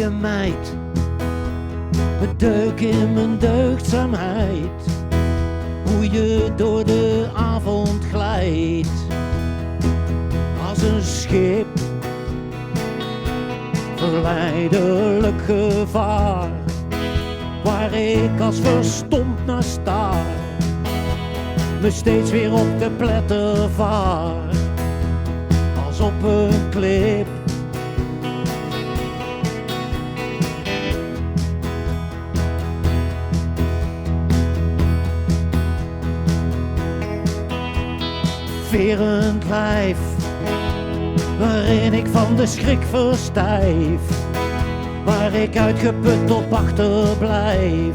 mooie meid, een deuk in mijn deugdzaamheid, hoe je door de avond glijdt, als een schip, verleidelijk gevaar, waar ik als verstomd naar staar, me steeds weer op de pletter vaar, als op een klip. Verend lijf, waarin ik van de schrik verstijf, waar ik uitgeput op achterblijf,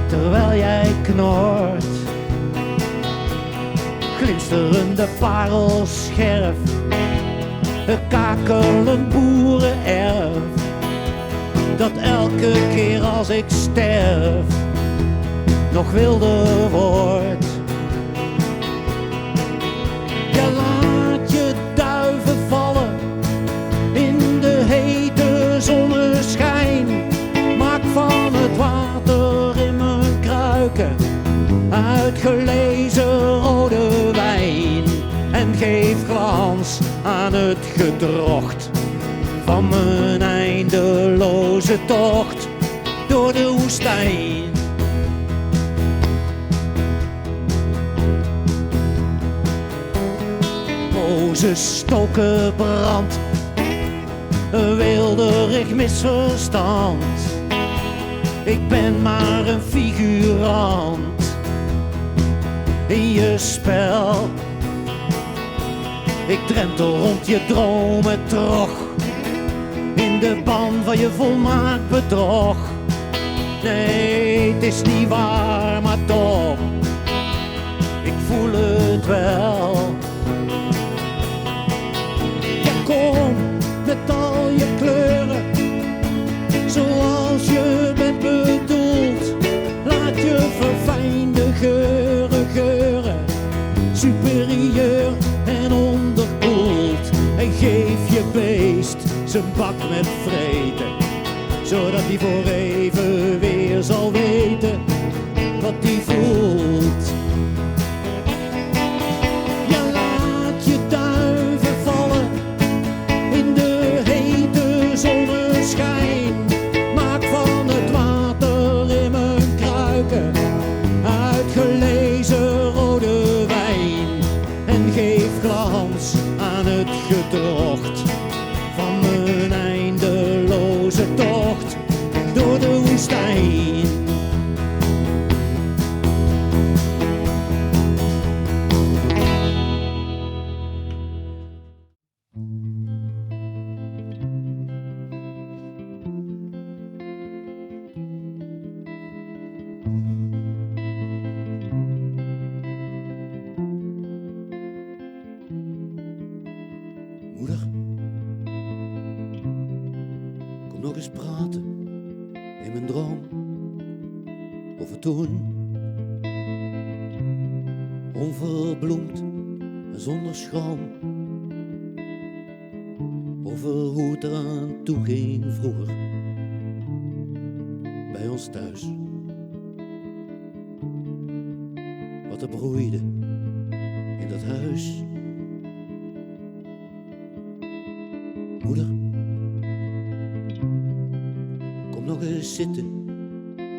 terwijl jij knort. Glinsterende parelscherf, een kakelend boerenerf, dat elke keer als ik sterf nog wilder wordt. Ja, laat je duiven vallen in de hete zonneschijn. Maak van het water in mijn kruiken uitgelezen rode wijn. En geef glans aan het gedrocht van mijn eindeloze tocht door de woestijn. Mozes stoken brand, een wilderig misverstand. Ik ben maar een figurant in je spel. Ik drentel rond je dromen trog, in de ban van je volmaakt bedrog. Nee, het is niet waar, maar toch, ik voel het wel. Ja, kom met al je kleuren, zoals je bent bedoeld. Laat je verfijnde geuren geuren, superieur en onderkoeld. En geef je beest zijn bak met vreten, zodat hij voor even weer zal weten wat hij voelt. Ja, laat je duiven vallen in de hete zonneschijn. Maak van het water in mijn kruiken uitgelezen rode wijn. En geef glans aan het gedrocht van mijn eindeloze tocht door de woestijn. Moeder, kom nog eens praten in mijn droom over toen. Onverbloemd en zonder schroom, over hoe het eraan toe ging vroeger bij ons thuis. Wat er broeide in dat huis. Moeder, kom nog eens zitten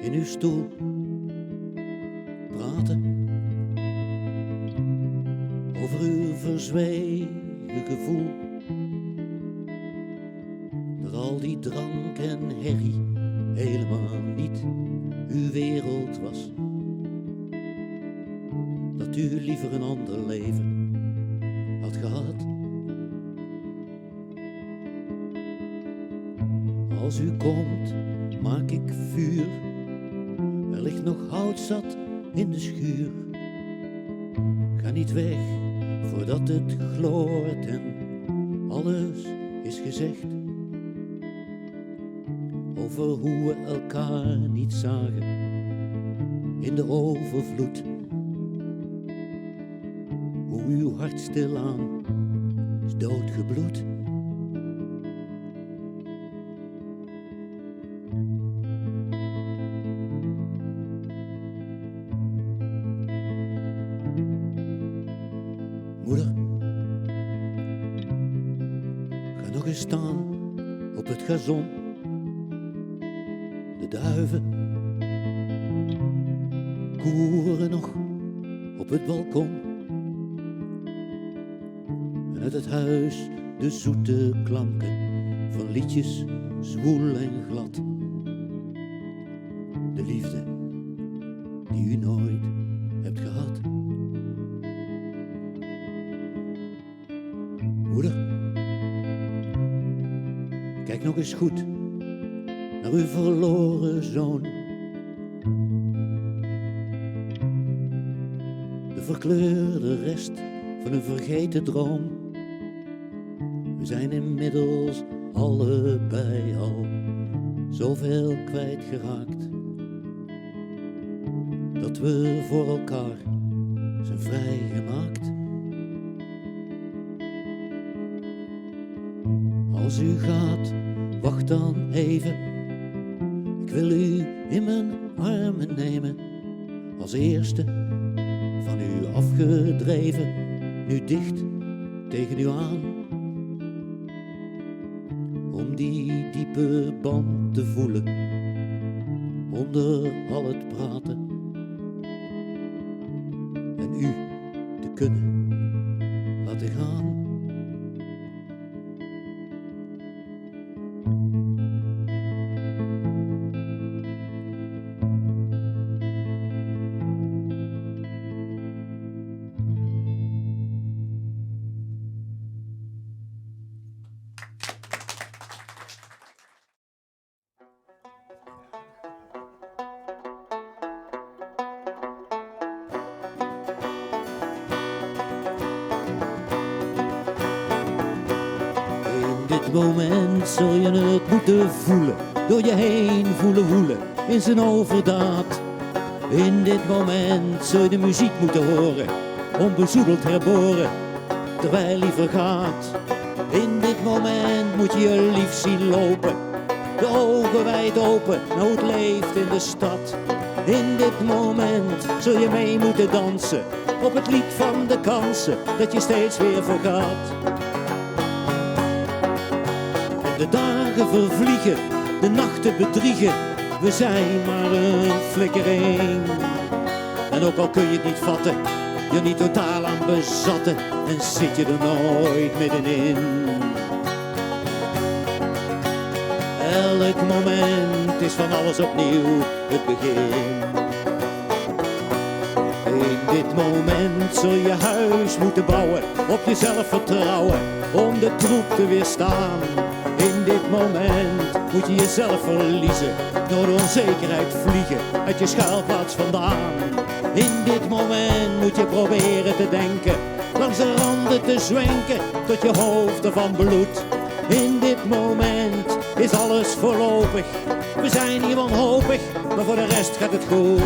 in uw stoel, praten over uw verzwegen gevoel, dat al die drank en herrie helemaal niet uw wereld was, dat u liever een ander leven had gehad. Als u komt, maak ik vuur, er ligt nog hout zat in de schuur. Ga niet weg, voordat het gloort en alles is gezegd. Over hoe we elkaar niet zagen in de overvloed. Hoe uw hart stilaan is doodgebloed. kippen staan op het gazon. De duiven koeren nog op het balkon. En uit het huis de zoete klanken van liedjes zwoel en glad. De liefde die u nooit hebt gehad. Moeder, kijk nog eens goed naar uw verloren zoon. De verkleurde rest van een vergeten droom. We zijn inmiddels allebei al zoveel kwijtgeraakt, dat we voor elkaar zijn vrijgemaakt. Als u gaat, wacht dan even. Ik wil u in mijn armen nemen. Als eerste van u afgedreven, nu dicht tegen u aan. Om die diepe band te voelen, onder al het praten. En u te kunnen laten gaan. Dit moment zul je het moeten voelen, door je heen voelen woelen in zijn overdaad. In dit moment zul je de muziek moeten horen, onbezoedeld herboren, terwijl hij vergaat. In dit moment moet je je lief zien lopen, de ogen wijd open naar hoe het leeft in de stad. In dit moment zul je mee moeten dansen, op het lied van de kansen, dat je steeds weer vergaat. De dagen vervliegen, de nachten bedriegen, we zijn maar een flikkering. En ook al kun je het niet vatten, je niet totaal aan bezatten, en zit je er nooit middenin. Elk moment is van alles opnieuw het begin. In dit moment zul je huis moeten bouwen, op jezelf vertrouwen, om de troep te weerstaan. In dit moment moet je jezelf verliezen, door de onzekerheid vliegen, uit je schuilplaats vandaan. In dit moment moet je proberen te denken, langs de randen te zwenken, tot je hoofd ervan bloedt. In dit moment is alles voorlopig, we zijn hier wanhopig, maar voor de rest gaat het goed.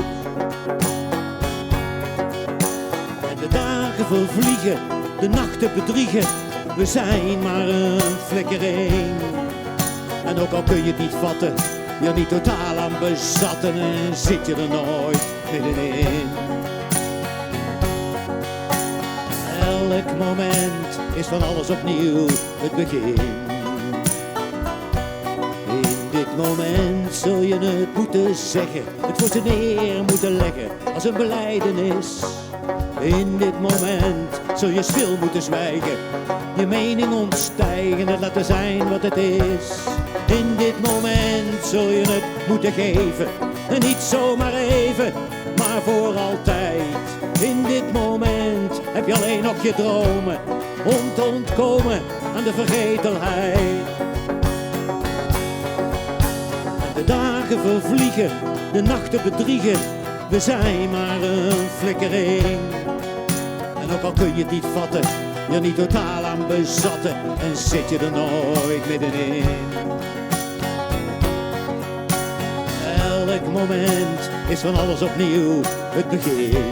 En de dagen vervliegen, de nachten bedriegen, we zijn maar een flikkering. En ook al kun je het niet vatten, je niet totaal aan bezatten, en zit je er nooit middenin. Elk moment is van alles opnieuw het begin. In dit moment zul je het moeten zeggen, het voor ze neer moeten leggen als een belijdenis. In dit moment zul je stil moeten zwijgen, je mening ontstijgen en laten zijn wat het is. In dit moment zul je het moeten geven, en niet zomaar even, maar voor altijd. In dit moment heb je alleen nog je dromen, om te ontkomen aan de vergetelheid. De dagen vervliegen, de nachten bedriegen, we zijn maar een flikkering. En ook al kun je het niet vatten, je niet totaal aan bezatten, en zit je er nooit middenin. Elk moment is van alles opnieuw het begin.